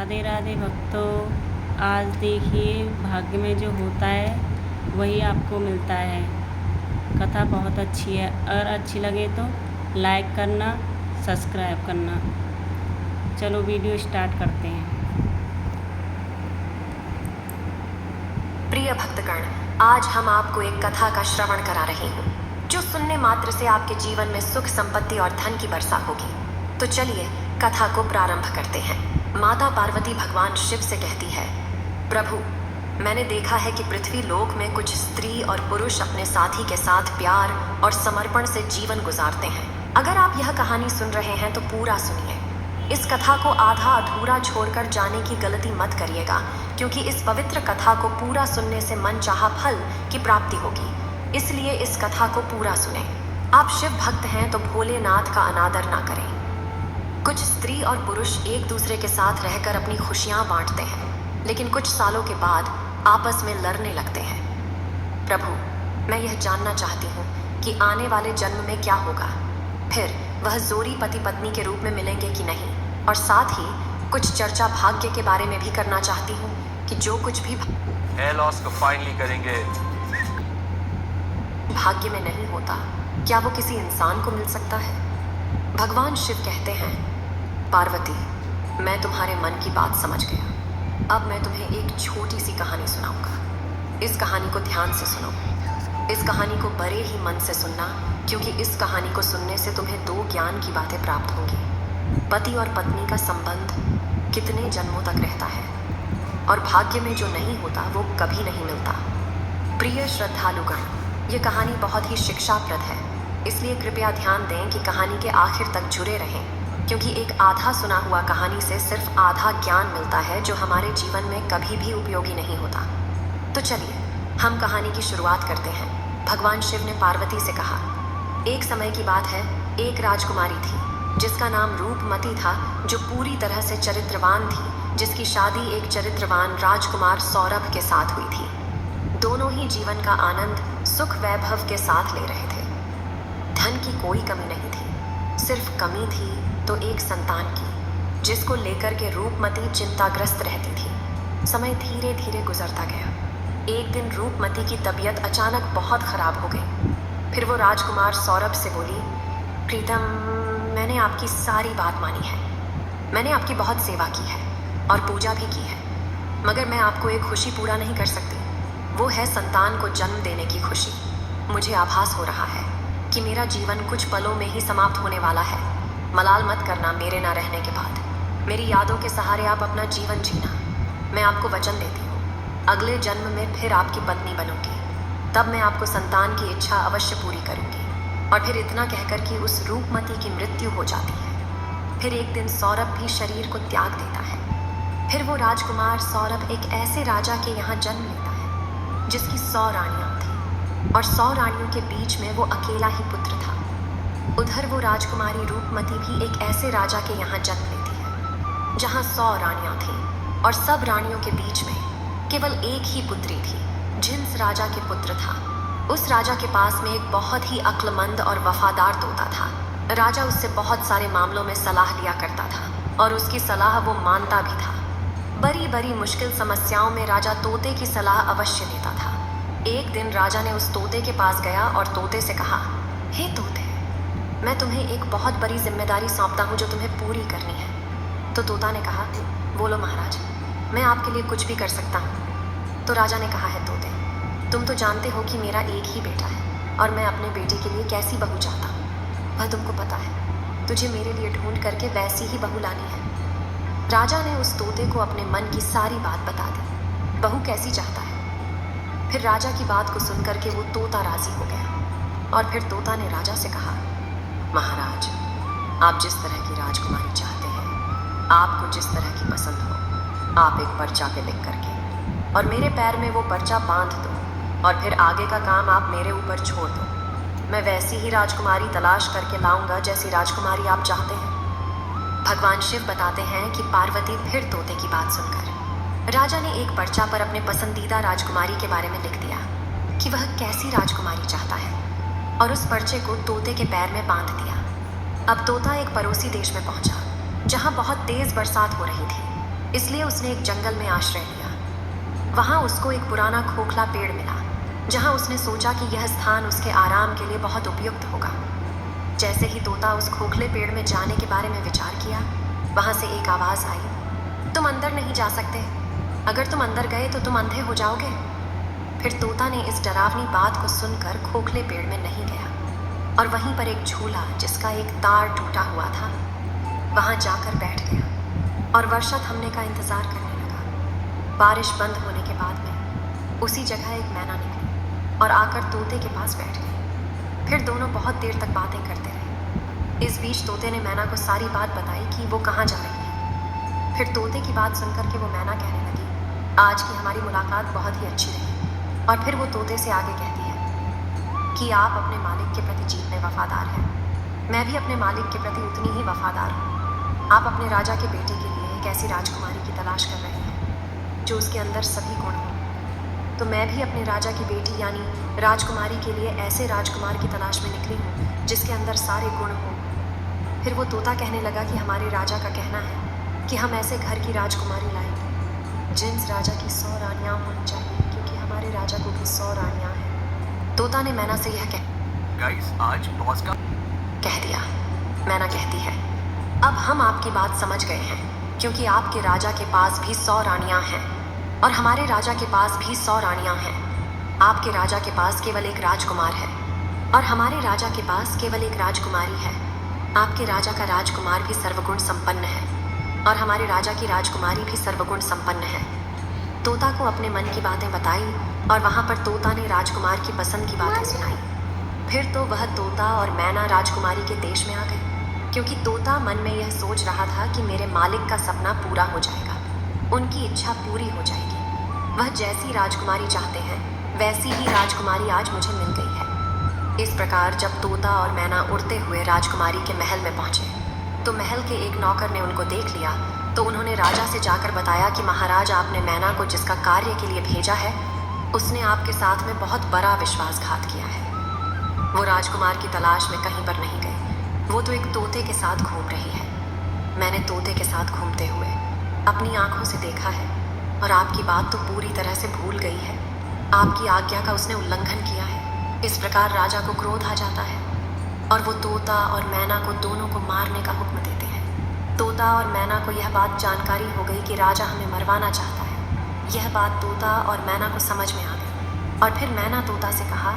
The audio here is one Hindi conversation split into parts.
राधे राधे भक्तों। आज देखिए, भाग्य में जो होता है वही आपको मिलता है। कथा बहुत अच्छी है। अगर अच्छी लगे तो लाइक करना, सब्सक्राइब करना। चलो वीडियो स्टार्ट करते हैं। प्रिय भक्तगण, आज हम आपको एक कथा का श्रवण करा रहे हैं जो सुनने मात्र से आपके जीवन में सुख, संपत्ति और धन की वर्षा होगी। तो चलिए कथा को प्रारंभ करते हैं। माता पार्वती भगवान शिव से कहती है, प्रभु, मैंने देखा है कि पृथ्वी लोक में कुछ स्त्री और पुरुष अपने साथी के साथ प्यार और समर्पण से जीवन गुजारते हैं। अगर आप यह कहानी सुन रहे हैं तो पूरा सुनिए। इस कथा को आधा अधूरा छोड़कर जाने की गलती मत करिएगा, क्योंकि इस पवित्र कथा को पूरा सुनने से मन चाहा फल की प्राप्ति होगी। इसलिए इस कथा को पूरा सुने। आप शिव भक्त हैं तो भोलेनाथ का अनादर ना करें। कुछ स्त्री और पुरुष एक दूसरे के साथ रहकर अपनी खुशियां बांटते हैं, लेकिन कुछ सालों के बाद आपस में लड़ने लगते हैं। प्रभु, मैं यह जानना चाहती हूँ कि आने वाले जन्म में क्या होगा। फिर वह जोड़ी पति पत्नी के रूप में मिलेंगे कि नहीं, और साथ ही कुछ चर्चा भाग्य के बारे में भी करना चाहती हूँ कि जो कुछ भी लॉस को फाइनली करेंगे। भाग्य में नहीं होता, क्या वो किसी इंसान को मिल सकता है? भगवान शिव कहते हैं, पार्वती, मैं तुम्हारे मन की बात समझ गया। अब मैं तुम्हें एक छोटी सी कहानी सुनाऊंगा। इस कहानी को ध्यान से सुनो। इस कहानी को बड़े ही मन से सुनना, क्योंकि इस कहानी को सुनने से तुम्हें दो ज्ञान की बातें प्राप्त होंगी। पति और पत्नी का संबंध कितने जन्मों तक रहता है, और भाग्य में जो नहीं होता वो कभी नहीं मिलता। प्रिय श्रद्धालुगण, ये कहानी बहुत ही शिक्षाप्रद है, इसलिए कृपया ध्यान दें कि कहानी के आखिर तक जुड़े रहें, क्योंकि एक आधा सुना हुआ कहानी से सिर्फ आधा ज्ञान मिलता है, जो हमारे जीवन में कभी भी उपयोगी नहीं होता। तो चलिए हम कहानी की शुरुआत करते हैं। भगवान शिव ने पार्वती से कहा, एक समय की बात है, एक राजकुमारी थी जिसका नाम रूपमती था, जो पूरी तरह से चरित्रवान थी, जिसकी शादी एक चरित्रवान राजकुमार सौरभ के साथ हुई थी। दोनों ही जीवन का आनंद सुख वैभव के साथ ले रहे थे। धन की कोई कमी नहीं थी, सिर्फ कमी थी तो एक संतान की, जिसको लेकर के रूपमती चिंताग्रस्त रहती थी। समय धीरे धीरे गुजरता गया। एक दिन रूपमती की तबीयत अचानक बहुत खराब हो गई। फिर वो राजकुमार सौरभ से बोली, प्रीतम, मैंने आपकी सारी बात मानी है। मैंने आपकी बहुत सेवा की है और पूजा भी की है, मगर मैं आपको एक खुशी पूरा नहीं कर सकती। वो है संतान को जन्म देने की खुशी। मुझे आभास हो रहा है कि मेरा जीवन कुछ पलों में ही समाप्त होने वाला है। मलाल मत करना मेरे ना रहने के बाद। मेरी यादों के सहारे आप अपना जीवन जीना। मैं आपको वचन देती हूँ, अगले जन्म में फिर आपकी पत्नी बनूंगी। तब मैं आपको संतान की इच्छा अवश्य पूरी करूंगी। और फिर इतना कहकर कि उस रूपमती की मृत्यु हो जाती है। फिर एक दिन सौरभ भी शरीर को त्याग देता है। फिर वो राजकुमार सौरभ एक ऐसे राजा के यहाँ जन्म लेता है जिसकी 100 रानियां थीं, और 100 रानियों के बीच में वो अकेला ही पुत्र था। उधर वो राजकुमारी रूपमती भी एक ऐसे राजा के यहाँ जन्म लेती है जहाँ 100 रानियां थीं, और सब रानियों के बीच में केवल एक ही पुत्री थी। जिस राजा के पुत्र था, उस राजा के पास में एक बहुत ही अक्लमंद और वफादार तोता था। राजा उससे बहुत सारे मामलों में सलाह लिया करता था, और उसकी सलाह वो मानता भी था। बड़ी बड़ी मुश्किल समस्याओं में राजा तोते की सलाह अवश्य देता था। एक दिन राजा ने उस तोते के पास गया और तोते से कहा, हे तोते, मैं तुम्हें एक बहुत बड़ी जिम्मेदारी सौंपता हूँ जो तुम्हें पूरी करनी है। तो तोता ने कहा, बोलो महाराज, मैं आपके लिए कुछ भी कर सकता हूँ। तो राजा ने कहा, है तोते, तुम तो जानते हो कि मेरा एक ही बेटा है, और मैं अपने बेटे के लिए कैसी बहू चाहता हूँ, वह तुमको पता है। तुझे मेरे लिए ढूंढ करके वैसी ही बहू लानी है। राजा ने उस तोते को अपने मन की सारी बात बता दी, बहू कैसी चाहता है। फिर राजा की बात को सुन करके वो तोता राजी हो गया, और फिर तोता ने राजा से कहा, महाराज, आप जिस तरह की राजकुमारी चाहते हैं, आपको जिस तरह की पसंद हो, आप एक पर्चा पे लिख करके और मेरे पैर में वो पर्चा बांध दो, और फिर आगे का काम आप मेरे ऊपर छोड़ दो। मैं वैसी ही राजकुमारी तलाश करके लाऊंगा जैसी राजकुमारी आप चाहते हैं। भगवान शिव बताते हैं कि पार्वती फिर तोते की बात सुनकर राजा ने एक पर्चा पर अपने पसंदीदा राजकुमारी के बारे में लिख दिया कि वह कैसी राजकुमारी चाहता है, और उस पर्चे को तोते के पैर में बांध दिया। अब तोता एक पड़ोसी देश में पहुंचा, जहां बहुत तेज बरसात हो रही थी। इसलिए उसने एक जंगल में आश्रय लिया। वहाँ उसको एक पुराना खोखला पेड़ मिला, जहाँ उसने सोचा कि यह स्थान उसके आराम के लिए बहुत उपयुक्त होगा। जैसे ही तोता उस खोखले पेड़ में जाने के बारे में विचार किया, वहाँ से एक आवाज़ आई, तुम अंदर नहीं जा सकते। अगर तुम अंदर गए तो तुम अंधे हो जाओगे। फिर तोता ने इस डरावनी बात को सुनकर खोखले पेड़ में नहीं गया और वहीं पर एक झूला जिसका एक तार टूटा हुआ था, वहाँ जाकर बैठ गया और वर्षा थमने का इंतज़ार करने लगा। बारिश बंद होने के बाद में उसी जगह एक मैना निकली और आकर तोते के पास बैठ गई। फिर दोनों बहुत देर तक बातें करते रहे। इस बीच तोते ने मैना को सारी बात बताई कि वो कहाँ जा रही है। फिर तोते की बात सुनकर के वो मैना कहने लगी, आज की हमारी मुलाकात बहुत ही अच्छी रही। और फिर वो तोते से आगे कहती है कि आप अपने मालिक के प्रति जीत में वफादार हैं। मैं भी अपने मालिक के प्रति उतनी ही वफादार हूँ। आप अपने राजा के बेटे के लिए एक ऐसी राजकुमारी की तलाश कर रहे हैं जो उसके अंदर सभी गुण हों। तो मैं भी अपने राजा की बेटी यानी राजकुमारी के लिए ऐसे राजकुमार की तलाश में निकली हूँ जिसके अंदर सारे गुण हों। फिर वो तोता कहने लगा कि हमारे राजा का कहना है कि हम ऐसे घर की राजकुमारी लाएंगे जिस राजा की 100 रानियाँ होनी चाहिए, क्योंकि हमारे राजा को भी 100 रानियाँ हैं। तोता ने मैना से यह गाइस, आज बॉस का कह दिया। मैना कहती है, अब हम आपकी बात समझ गए हैं, क्योंकि आपके राजा के पास भी 100 रानियाँ हैं और हमारे राजा के पास भी 100 रानियाँ हैं। आपके राजा के पास केवल एक राजकुमार है और हमारे राजा के पास केवल एक राजकुमारी है। आपके राजा का राजकुमार भी सर्वगुण संपन्न है और हमारे राजा की राजकुमारी भी सर्वगुण संपन्न है। तोता को अपने मन की बातें बताई और वहाँ पर तोता ने राजकुमार की पसंद की बातें सुनाई। फिर तो वह तोता और मैना राजकुमारी के देश में आ गए, क्योंकि तोता मन में यह सोच रहा था कि मेरे मालिक का सपना पूरा हो जाएगा, उनकी इच्छा पूरी हो जाएगी। वह जैसी राजकुमारी चाहते हैं वैसी ही राजकुमारी आज मुझे मिल गई है। इस प्रकार जब तोता और मैना उड़ते हुए राजकुमारी के महल में पहुंचे तो महल के एक नौकर ने उनको देख लिया। तो उन्होंने राजा से जाकर बताया कि महाराज, आपने मैना को जिसका कार्य के लिए भेजा है उसने आपके साथ में बहुत बड़ा विश्वासघात किया है। वो राजकुमार की तलाश में कहीं पर नहीं गई, वो तो एक तोते के साथ घूम रही है। मैंने तोते के साथ घूमते हुए अपनी आंखों से देखा है और आपकी बात तो पूरी तरह से भूल गई है। आपकी आज्ञा का उसने उल्लंघन किया है। इस प्रकार राजा को क्रोध आ जाता है और वो तोता और मैना को दोनों को मारने का हुक्म देते हैं। तोता और मैना को यह बात जानकारी हो गई कि राजा हमें मरवाना चाहता है। यह बात तोता और मैना को समझ में आ गई और फिर मैना तोता से कहा,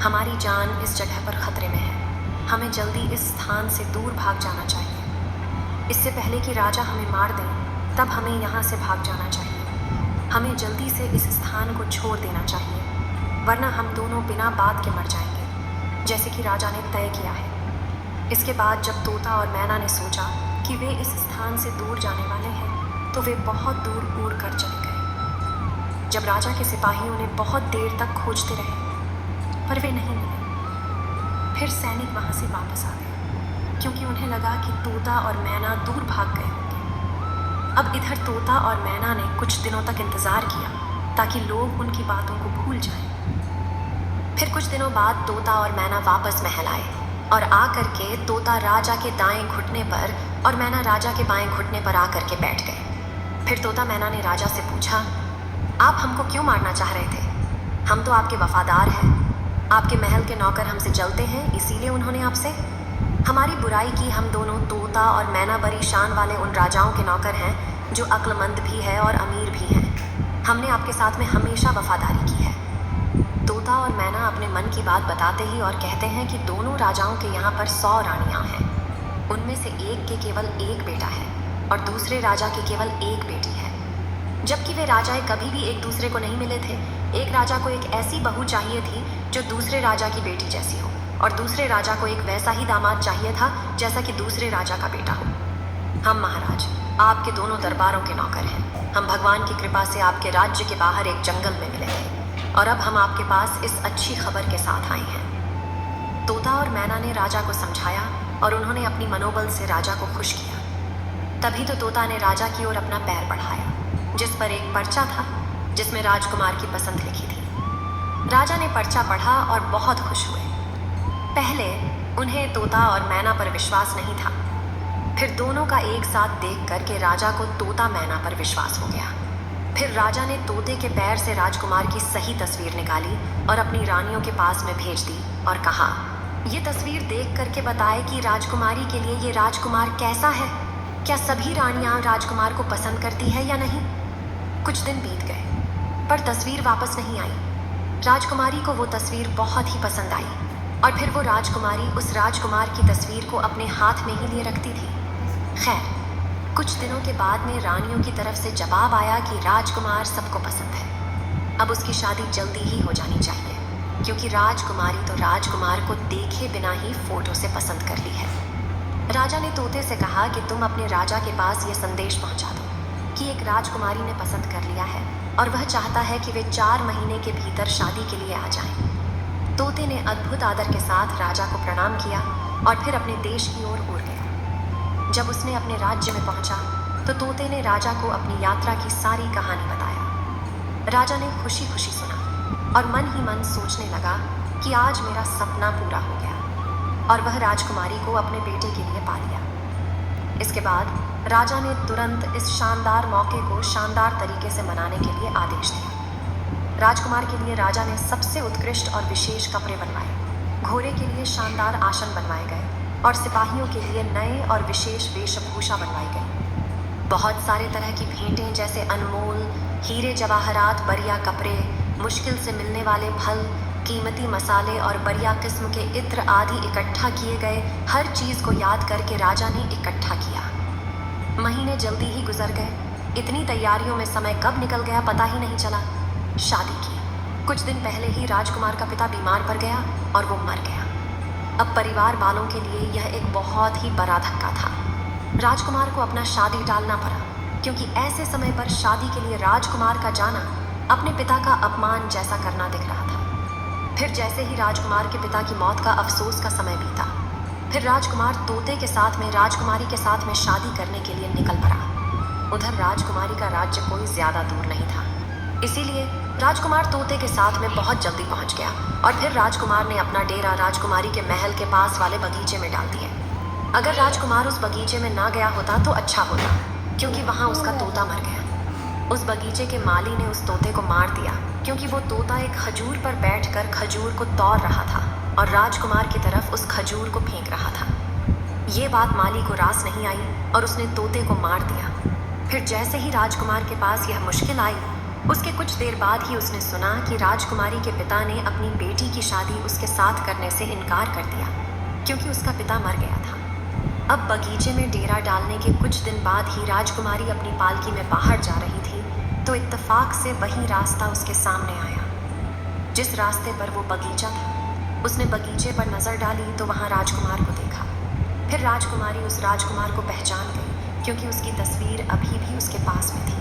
हमारी जान इस जगह पर खतरे में है, हमें जल्दी इस स्थान से दूर भाग जाना चाहिए। इससे पहले कि राजा हमें मार दें तब हमें यहाँ से भाग जाना चाहिए। हमें जल्दी से इस स्थान को छोड़ देना चाहिए, वरना हम दोनों बिना बात के मर जाएंगे, जैसे कि राजा ने तय किया है। इसके बाद जब तोता और मैना ने सोचा कि वे इस स्थान से दूर जाने वाले हैं तो वे बहुत दूर उड़ कर चले गए। जब राजा के सिपाहियों ने बहुत देर तक खोजते रहे पर वे नहीं मिले, फिर सैनिक वहाँ से वापस आ गए, क्योंकि उन्हें लगा कि तोता और मैना दूर भाग गए होंगे। अब इधर तोता और मैना ने कुछ दिनों तक इंतज़ार किया ताकि लोग उनकी बातों को भूल जाएं। फिर कुछ दिनों बाद तोता और मैना वापस महल आए और आकर के तोता राजा के दाएं घुटने पर और मैना राजा के बाएं घुटने पर आकर के बैठ गए। फिर तोता मैना ने राजा से पूछा, आप हमको क्यों मारना चाह रहे थे? हम तो आपके वफादार हैं, आपके महल के नौकर हमसे जलते हैं, इसीलिए उन्होंने आपसे हमारी बुराई की। हम दोनों तोता और मैना बड़ी शान वाले उन राजाओं के नौकर हैं जो अक्लमंद भी है और अमीर भी हैं। हमने आपके साथ में हमेशा वफादारी की है। तोता और मैना अपने मन की बात बताते ही और कहते हैं कि दोनों राजाओं के यहाँ पर 100 रानियाँ हैं। उनमें से एक के केवल एक बेटा है और दूसरे राजा की केवल एक बेटी है, जबकि वे राजाएं कभी भी एक दूसरे को नहीं मिले थे। एक राजा को एक ऐसी बहू चाहिए थी जो दूसरे राजा की बेटी जैसी हो और दूसरे राजा को एक वैसा ही दामाद चाहिए था जैसा कि दूसरे राजा का बेटा हो। हम महाराज आपके दोनों दरबारों के नौकर हैं। हम भगवान की कृपा से आपके राज्य के बाहर एक जंगल में मिले थे और अब हम आपके पास इस अच्छी खबर के साथ आए हैं। तोता और मैना ने राजा को समझाया और उन्होंने अपनी मनोबल से राजा को खुश किया। तभी तो तोता ने राजा की ओर अपना पैर बढ़ाया, जिस पर एक पर्चा था जिसमें राजकुमार की पसंद लिखी थी। राजा ने पर्चा पढ़ा और बहुत खुश हुए। पहले उन्हें तोता और मैना पर विश्वास नहीं था, फिर दोनों का एक साथ देख करके राजा को तोता मैना पर विश्वास हो गया। फिर राजा ने तोते के पैर से राजकुमार की सही तस्वीर निकाली और अपनी रानियों के पास में भेज दी और कहा, ये तस्वीर देख करके बताए कि राजकुमारी के लिए ये राजकुमार कैसा है। क्या सभी रानियां राजकुमार को पसंद करती है या नहीं। कुछ दिन बीत गए पर तस्वीर वापस नहीं आई। राजकुमारी को वो तस्वीर बहुत ही पसंद आई और फिर वो राजकुमारी उस राजकुमार की तस्वीर को अपने हाथ में ही लिए रखती थी। खैर, कुछ दिनों के बाद में रानियों की तरफ से जवाब आया कि राजकुमार सबको पसंद है, अब उसकी शादी जल्दी ही हो जानी चाहिए, क्योंकि राजकुमारी तो राजकुमार को देखे बिना ही फोटो से पसंद कर ली है। राजा ने तोते से कहा कि तुम अपने राजा के पास ये संदेश पहुंचा दो कि एक राजकुमारी ने पसंद कर लिया है और वह चाहता है कि वे 4 महीने के भीतर शादी के लिए आ जाएं। तोते ने अद्भुत आदर के साथ राजा को प्रणाम किया और फिर अपने देश की ओर उड़ गया। जब उसने अपने राज्य में पहुंचा तो तोते ने राजा को अपनी यात्रा की सारी कहानी बताया। राजा ने खुशी खुशी सुना और मन ही मन सोचने लगा कि आज मेरा सपना पूरा हो गया और वह राजकुमारी को अपने बेटे के लिए पा लिया। इसके बाद राजा ने तुरंत इस शानदार मौके को शानदार तरीके से मनाने के लिए आदेश दिया। राजकुमार के लिए राजा ने सबसे उत्कृष्ट और विशेष कपड़े बनवाए, घोड़े के लिए शानदार आसन बनवाए गए और सिपाहियों के लिए नए और विशेष वेशभूषा बनवाई गई। बहुत सारे तरह की भेंटें जैसे अनमोल हीरे जवाहरात, बढ़िया कपड़े, मुश्किल से मिलने वाले फल, कीमती मसाले और बढ़िया किस्म के इत्र आदि इकट्ठा किए गए। हर चीज़ को याद करके राजा ने इकट्ठा किया। महीने जल्दी ही गुजर गए। इतनी तैयारियों में समय कब निकल गया पता ही नहीं चला। शादी की कुछ दिन पहले ही राजकुमार का पिता बीमार पड़ गया और वो मर गया। अब परिवार वालों के लिए यह एक बहुत ही बड़ा धक्का था। राजकुमार को अपना शादी टालना पड़ा, क्योंकि ऐसे समय पर शादी के लिए राजकुमार का जाना अपने पिता का अपमान जैसा करना दिख रहा था। फिर जैसे ही राजकुमार के पिता की मौत का अफसोस का समय बीता, फिर राजकुमार तोते के साथ में राजकुमारी के साथ में शादी करने के लिए निकल पड़ा। उधर राजकुमारी का राज्य कोई ज्यादा दूर नहीं था, इसीलिए राजकुमार तोते के साथ में बहुत जल्दी पहुंच गया और फिर राजकुमार ने अपना डेरा राजकुमारी के महल के पास वाले बगीचे में डाल दिया। अगर राजकुमार उस बगीचे में ना गया होता तो अच्छा होता, क्योंकि वहां उसका तोता मर गया। उस बगीचे के माली ने उस तोते को मार दिया, क्योंकि वो तोता एक खजूर पर बैठकर खजूर को तोड़ रहा था और राजकुमार की तरफ उस खजूर को फेंक रहा था। ये बात माली को रास नहीं आई और उसने तोते को मार दिया। फिर जैसे ही राजकुमार के पास यह मुश्किल आई, उसके कुछ देर बाद ही उसने सुना कि राजकुमारी के पिता ने अपनी बेटी की शादी उसके साथ करने से इनकार कर दिया, क्योंकि उसका पिता मर गया था। अब बगीचे में डेरा डालने के कुछ दिन बाद ही राजकुमारी अपनी पालकी में बाहर जा रही थी तो इत्तेफाक से वही रास्ता उसके सामने आया जिस रास्ते पर वो बगीचा था। उसने बगीचे पर नजर डाली तो वहाँ राजकुमार को देखा। फिर राजकुमारी उस राजकुमार को पहचान गई, क्योंकि उसकी तस्वीर अभी भी उसके पास में थी।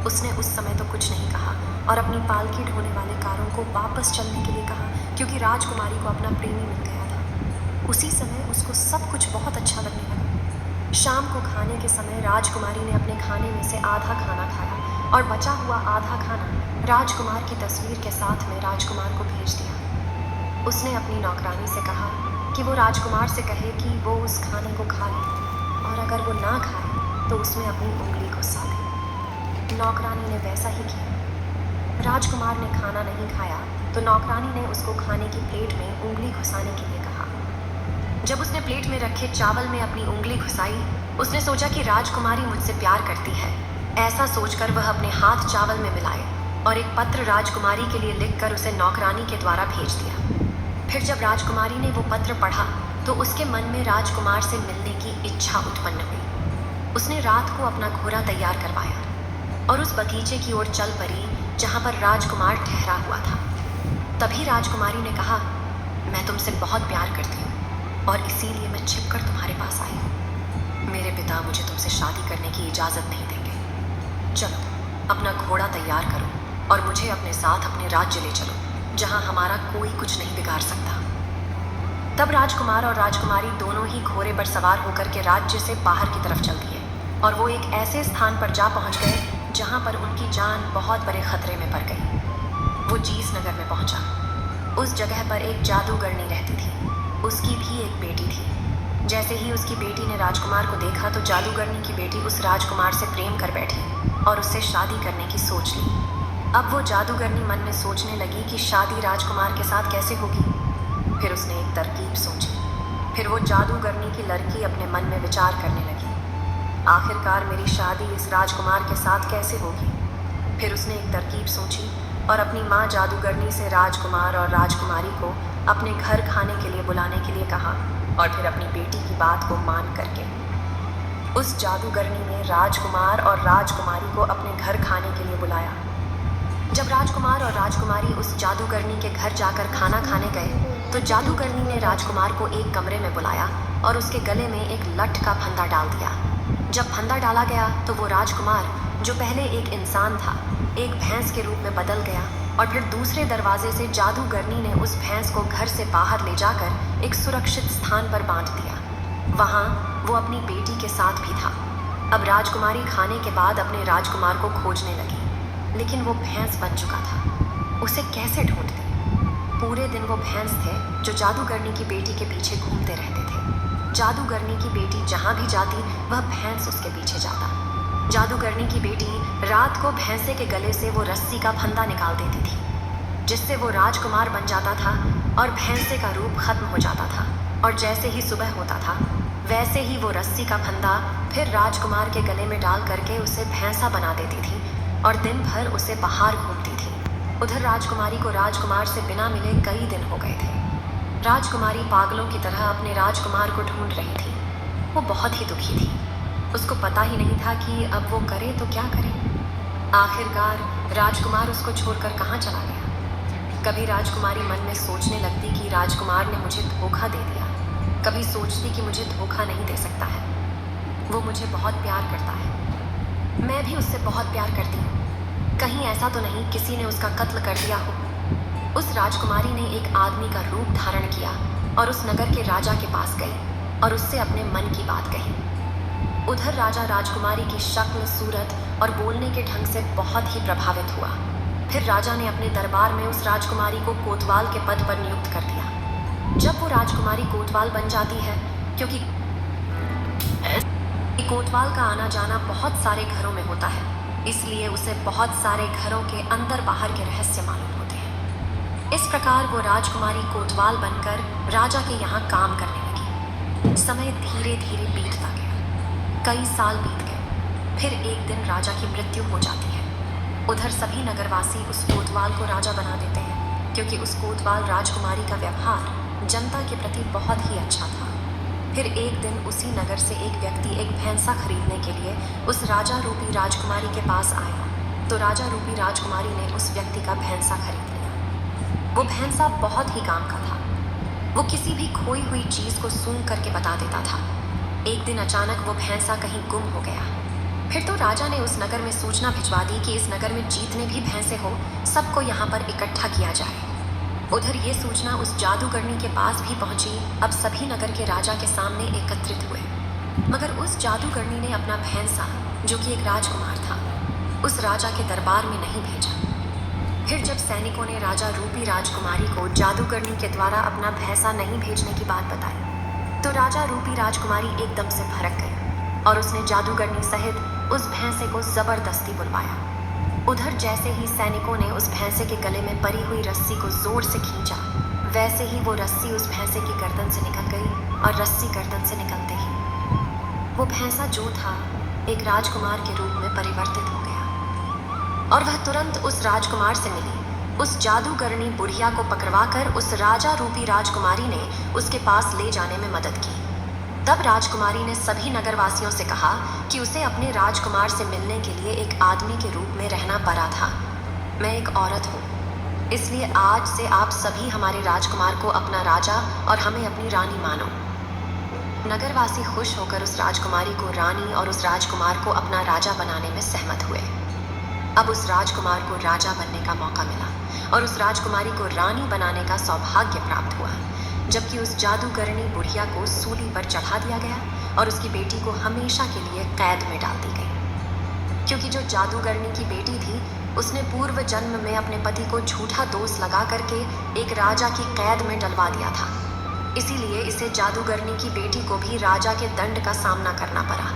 उसने उस समय तो कुछ नहीं कहा और अपनी पालकी ढोने वाले कारों को वापस चलने के लिए कहा, क्योंकि राजकुमारी को अपना प्रेमी मिल गया था। उसी समय उसको सब कुछ बहुत अच्छा लगने लगा। शाम को खाने के समय राजकुमारी ने अपने खाने में से आधा खाना खाया और बचा हुआ आधा खाना राजकुमार की तस्वीर के साथ में राजकुमार को भेज दिया। उसने अपनी नौकरानी से कहा कि वो राजकुमार से कहे कि वो उस खाने को खा ले और अगर वो ना खाए तो उसमें अपनी उंगली घुसा दे। नौकरानी ने वैसा ही किया। राजकुमार ने खाना नहीं खाया तो नौकरानी ने उसको खाने की प्लेट में उंगली घुसाने के लिए कहा। जब उसने प्लेट में रखे चावल में अपनी उंगली घुसाई, उसने सोचा कि राजकुमारी मुझसे प्यार करती है। ऐसा सोचकर वह अपने हाथ चावल में मिलाए और एक पत्र राजकुमारी के लिए लिखकर उसे नौकरानी के द्वारा भेज दिया। फिर जब राजकुमारी ने वो पत्र पढ़ा तो उसके मन में राजकुमार से मिलने की इच्छा उत्पन्न हुई। उसने रात को अपना घोड़ा तैयार करवाया और उस बगीचे की ओर चल पड़ी जहाँ पर राजकुमार ठहरा हुआ था। तभी राजकुमारी ने कहा, मैं तुमसे बहुत प्यार करती हूँ और इसीलिए मैं छिपकर तुम्हारे पास आई हूँ। मेरे पिता मुझे तुमसे शादी करने की इजाज़त नहीं देंगे। चलो अपना घोड़ा तैयार करो और मुझे अपने साथ अपने राज्य ले चलो, जहाँ हमारा कोई कुछ नहीं बिगाड़ सकता। तब राजकुमार और राजकुमारी दोनों ही घोड़े पर सवार होकर के राज्य से बाहर की तरफ चल दिए और वो एक ऐसे स्थान पर जा पहुँच गए जहाँ पर उनकी जान बहुत बड़े खतरे में पड़ गई। वो जीस नगर में पहुँचा। उस जगह पर एक जादूगरनी रहती थी। उसकी भी एक बेटी थी। जैसे ही उसकी बेटी ने राजकुमार को देखा तो जादूगरनी की बेटी उस राजकुमार से प्रेम कर बैठी और उससे शादी करने की सोच ली। अब वो जादूगरनी मन में सोचने लगी कि शादी राजकुमार के साथ कैसे होगी। फिर उसने एक तरकीब सोची। फिर वो जादूगरनी की लड़की अपने मन में विचार करने लगी, आखिरकार मेरी शादी इस राजकुमार के साथ कैसे होगी। फिर उसने एक तरकीब सोची और अपनी माँ जादूगरनी से राजकुमार और राजकुमारी को अपने घर खाने के लिए बुलाने के लिए कहा और फिर अपनी बेटी की बात को मान करके उस जादूगरनी ने राजकुमार और राजकुमारी को अपने घर खाने के लिए बुलाया। जब राजकुमार और राजकुमारी उस जादूगरनी के घर जाकर खाना खाने गए तो जादूगरनी ने राजकुमार को एक कमरे में बुलाया और उसके गले में एक लठ का फंदा डाल दिया। जब फंदा डाला गया तो वो राजकुमार, जो पहले एक इंसान था, एक भैंस के रूप में बदल गया और फिर दूसरे दरवाजे से जादूगरनी ने उस भैंस को घर से बाहर ले जाकर एक सुरक्षित स्थान पर बांध दिया। वहाँ वो अपनी बेटी के साथ भी था। अब राजकुमारी खाने के बाद अपने राजकुमार को खोजने लगी, लेकिन वो भैंस बन चुका था। उसे कैसे ढूंढते? पूरे दिन वो भैंस थे जो जादूगरनी की बेटी के पीछे घूमते रहते थे। जादूगरनी की बेटी जहाँ भी जाती वह भैंस उसके पीछे जाता। जादूगरनी की बेटी रात को भैंसे के गले से वो रस्सी का फंदा निकाल देती थी, जिससे वो राजकुमार बन जाता था और भैंसे का रूप खत्म हो जाता था। और जैसे ही सुबह होता था वैसे ही वो रस्सी का फंदा फिर राजकुमार के गले में डाल करके उसे भैंसा बना देती थी और दिन भर उसे बाहर घूमती थी। उधर राजकुमारी को राजकुमार से बिना मिले कई दिन हो गए थे। राजकुमारी पागलों की तरह अपने राजकुमार को ढूंढ रही थी। वो बहुत ही दुखी थी। उसको पता ही नहीं था कि अब वो करे तो क्या करे। आखिरकार राजकुमार उसको छोड़कर कहाँ चला गया। कभी राजकुमारी मन में सोचने लगती कि राजकुमार ने मुझे धोखा दे दिया, कभी सोचती कि मुझे धोखा नहीं दे सकता है, वो मुझे बहुत प्यार करता है, मैं भी उससे बहुत प्यार करती हूँ, कहीं ऐसा तो नहीं किसी ने उसका कत्ल कर दिया हो। उस राजकुमारी ने एक आदमी का रूप धारण किया और उस नगर के राजा के पास गई और उससे अपने मन की बात कही। उधर राजा राजकुमारी की शक्ल, सूरत और बोलने के ढंग से बहुत ही प्रभावित हुआ। फिर राजा ने अपने दरबार में उस राजकुमारी को कोतवाल के पद पर नियुक्त कर दिया। जब वो राजकुमारी कोतवाल बन जाती है, क्योंकि कोतवाल का आना जाना बहुत सारे घरों में होता है, इसलिए उसे बहुत सारे घरों के अंदर बाहर के रहस्य मालूम होते हैं। इस प्रकार वो राजकुमारी कोतवाल बनकर राजा के यहाँ काम करने लगी। समय धीरे धीरे बीतता गया, कई साल बीत गए। फिर एक दिन राजा की मृत्यु हो जाती है। उधर सभी नगरवासी उस कोतवाल को राजा बना देते हैं, क्योंकि उस कोतवाल राजकुमारी का व्यवहार जनता के प्रति बहुत ही अच्छा था। फिर एक दिन उसी नगर से एक व्यक्ति एक भैंसा खरीदने के लिए उस राजा रूपी राजकुमारी के पास आया, तो राजा रूपी राजकुमारी ने उस व्यक्ति का भैंसा खरीद लिया। वो भैंसा बहुत ही काम का था। वो किसी भी खोई हुई चीज़ को सूंघ करके बता देता था। एक दिन अचानक वो भैंसा कहीं गुम हो गया। फिर तो राजा ने उस नगर में सूचना भिजवा दी कि इस नगर में जितने भी भैंसे हो सबको यहाँ पर इकट्ठा किया जाए। उधर ये सूचना उस जादूगरनी के पास भी पहुंची। अब सभी नगर के राजा के सामने एकत्रित हुए, मगर उस जादूगरनी ने अपना भैंसा, जो कि एक राजकुमार था, उस राजा के दरबार में नहीं भेजा। फिर जब सैनिकों ने राजा रूपी राजकुमारी को जादूगरनी के द्वारा अपना भैंसा नहीं भेजने की बात बताई, तो राजा रूपी राजकुमारी एकदम से भड़क गई और उसने जादूगरनी सहित उस भैंसे को जबरदस्ती बुलवाया। उधर जैसे ही सैनिकों ने उस भैंसे के गले में परी हुई रस्सी को जोर से खींचा, वैसे ही वो रस्सी उस भैंसे की गर्दन से निकल गई और रस्सी गर्दन से निकलते ही वो भैंसा जो था एक राजकुमार के रूप में परिवर्तित हो गया और वह तुरंत उस राजकुमार से मिली। उस जादूगरनी बुढ़िया को पकड़वाकर उस राजा रूपी राजकुमारी ने उसके पास ले जाने में मदद की। तब राजकुमारी ने सभी नगरवासियों से कहा कि उसे अपने राजकुमार से मिलने के लिए एक आदमी के रूप में रहना पड़ा था। मैं एक औरत हूँ, इसलिए आज से आप सभी हमारे राजकुमार को अपना राजा और हमें अपनी रानी मानो। नगरवासी खुश होकर उस राजकुमारी को रानी और उस राजकुमार को अपना राजा बनाने में सहमत हुए। अब उस राजकुमार को राजा बनने का मौका मिला और उस राजकुमारी को रानी बनाने का सौभाग्य प्राप्त हुआ, जबकि उस जादूगरनी बुढ़िया को सूली पर चढ़ा दिया गया और उसकी बेटी को हमेशा के लिए कैद में डाल दी गई। क्योंकि जो जादूगरनी की बेटी थी उसने पूर्व जन्म में अपने पति को झूठा दोष लगा करके एक राजा की कैद में डलवा दिया था। इसीलिए इसे जादूगरनी की बेटी को भी राजा के दंड का सामना करना पड़ा।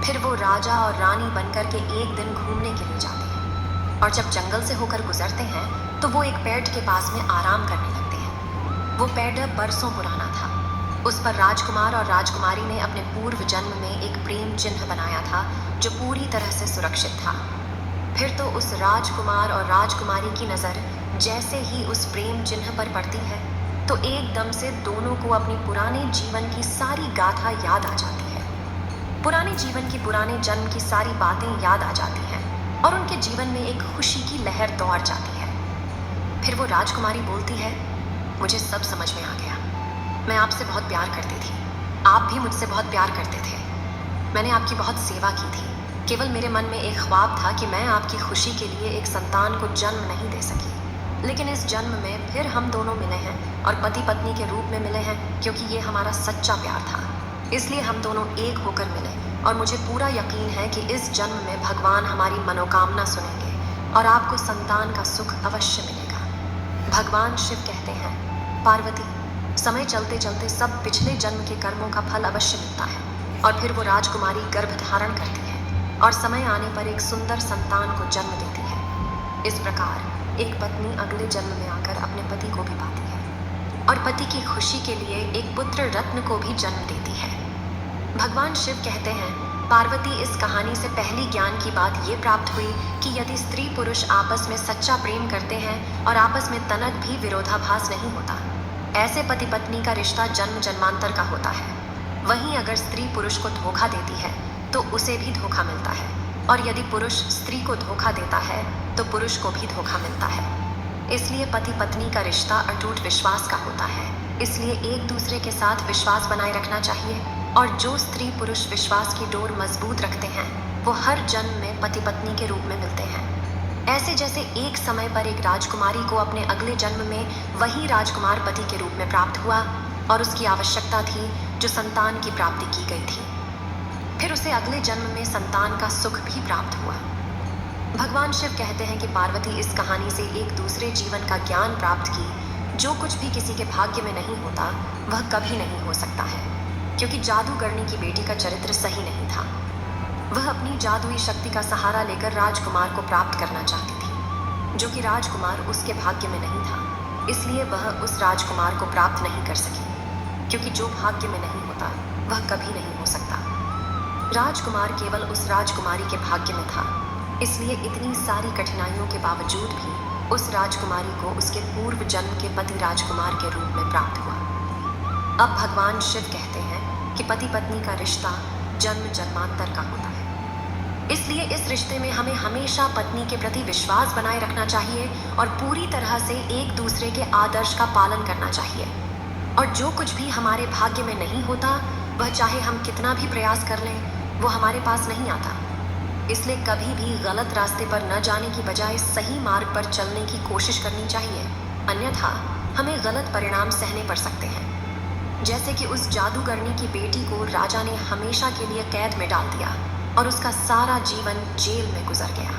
फिर वो राजा और रानी बनकर के एक दिन घूमने के लिए जाते हैं और जब जंगल से होकर गुजरते हैं तो वो एक पेड़ के पास में आराम करने लगते हैं। वो पेड़ बरसों पुराना था। उस पर राजकुमार और राजकुमारी ने अपने पूर्व जन्म में एक प्रेम चिन्ह बनाया था जो पूरी तरह से सुरक्षित था। फिर तो उस राजकुमार और राजकुमारी की नज़र जैसे ही उस प्रेम चिन्ह पर पड़ती है तो एकदम से दोनों को अपनी पुराने जीवन की सारी गाथा याद आ जाती है। पुराने जीवन की पुराने जन्म की सारी बातें याद आ जाती हैं और उनके जीवन में एक खुशी की लहर दौड़ जाती है। फिर वो राजकुमारी बोलती है, मुझे सब समझ में आ गया। मैं आपसे बहुत प्यार करती थी, आप भी मुझसे बहुत प्यार करते थे। मैंने आपकी बहुत सेवा की थी। केवल मेरे मन में एक ख्वाब था कि मैं आपकी खुशी के लिए एक संतान को जन्म नहीं दे सकी, लेकिन इस जन्म में फिर हम दोनों मिले हैं और पति पत्नी के रूप में मिले हैं क्योंकि ये हमारा सच्चा प्यार था। इसलिए हम दोनों एक होकर मिले और मुझे पूरा यकीन है कि इस जन्म में भगवान हमारी मनोकामना सुनेंगे और आपको संतान का सुख अवश्य मिलेगा। भगवान शिव कहते हैं, पार्वती, समय चलते चलते सब पिछले जन्म के कर्मों का फल अवश्य मिलता है। और फिर वो राजकुमारी गर्भ धारण करती है और समय आने पर एक सुंदर संतान को जन्म देती है। इस प्रकार एक पत्नी अगले जन्म में आकर अपने पति को भी पाती है और पति की खुशी के लिए एक पुत्र रत्न को भी जन्म देती है। भगवान शिव कहते हैं, पार्वती, इस कहानी से पहली ज्ञान की बात ये प्राप्त हुई कि यदि स्त्री पुरुष आपस में सच्चा प्रेम करते हैं और आपस में तनक भी विरोधाभास नहीं होता, ऐसे पति पत्नी का रिश्ता जन्म जन्मांतर का होता है। वहीं अगर स्त्री पुरुष को धोखा देती है तो उसे भी धोखा मिलता है, और यदि पुरुष स्त्री को धोखा देता है तो पुरुष को भी धोखा मिलता है। इसलिए पति पत्नी का रिश्ता अटूट विश्वास का होता है। इसलिए एक दूसरे के साथ विश्वास बनाए रखना चाहिए, और जो स्त्री पुरुष विश्वास की डोर मजबूत रखते हैं वो हर जन्म में पति पत्नी के रूप में मिलते हैं। ऐसे जैसे एक समय पर एक राजकुमारी को अपने अगले जन्म में वही राजकुमार पति के रूप में प्राप्त हुआ और उसकी आवश्यकता थी जो संतान की प्राप्ति की गई थी। फिर उसे अगले जन्म में संतान का सुख भी प्राप्त हुआ। भगवान शिव कहते हैं कि पार्वती इस कहानी से एक दूसरे जीवन का ज्ञान प्राप्त की। जो कुछ भी किसी के भाग्य में नहीं होता वह कभी नहीं हो सकता है, क्योंकि जादूगरनी की बेटी का चरित्र सही नहीं था। वह अपनी जादुई शक्ति का सहारा लेकर राजकुमार को प्राप्त करना चाहती थी, जो कि राजकुमार उसके भाग्य में नहीं था। इसलिए वह उस राजकुमार को प्राप्त नहीं कर सकी, क्योंकि जो भाग्य में नहीं होता वह कभी नहीं हो सकता। राजकुमार केवल उस राजकुमारी के भाग्य में था, इसलिए इतनी सारी कठिनाइयों के बावजूद भी उस राजकुमारी को उसके पूर्व जन्म के पति राजकुमार के रूप में प्राप्त हुआ। अब भगवान शिव कहते हैं कि पति पत्नी का रिश्ता जन्म जन्मांतर का होता है। इसलिए इस रिश्ते में हमें हमेशा पत्नी के प्रति विश्वास बनाए रखना चाहिए और पूरी तरह से एक दूसरे के आदर्श का पालन करना चाहिए। और जो कुछ भी हमारे भाग्य में नहीं होता वह चाहे हम कितना भी प्रयास कर लें वो हमारे पास नहीं आता। इसलिए कभी भी गलत रास्ते पर न जाने की बजाय सही मार्ग पर चलने की कोशिश करनी चाहिए, अन्यथा हमें गलत परिणाम सहने पड़ सकते हैं। जैसे कि उस जादूगरनी की बेटी को राजा ने हमेशा के लिए कैद में डाल दिया और उसका सारा जीवन जेल में गुजर गया।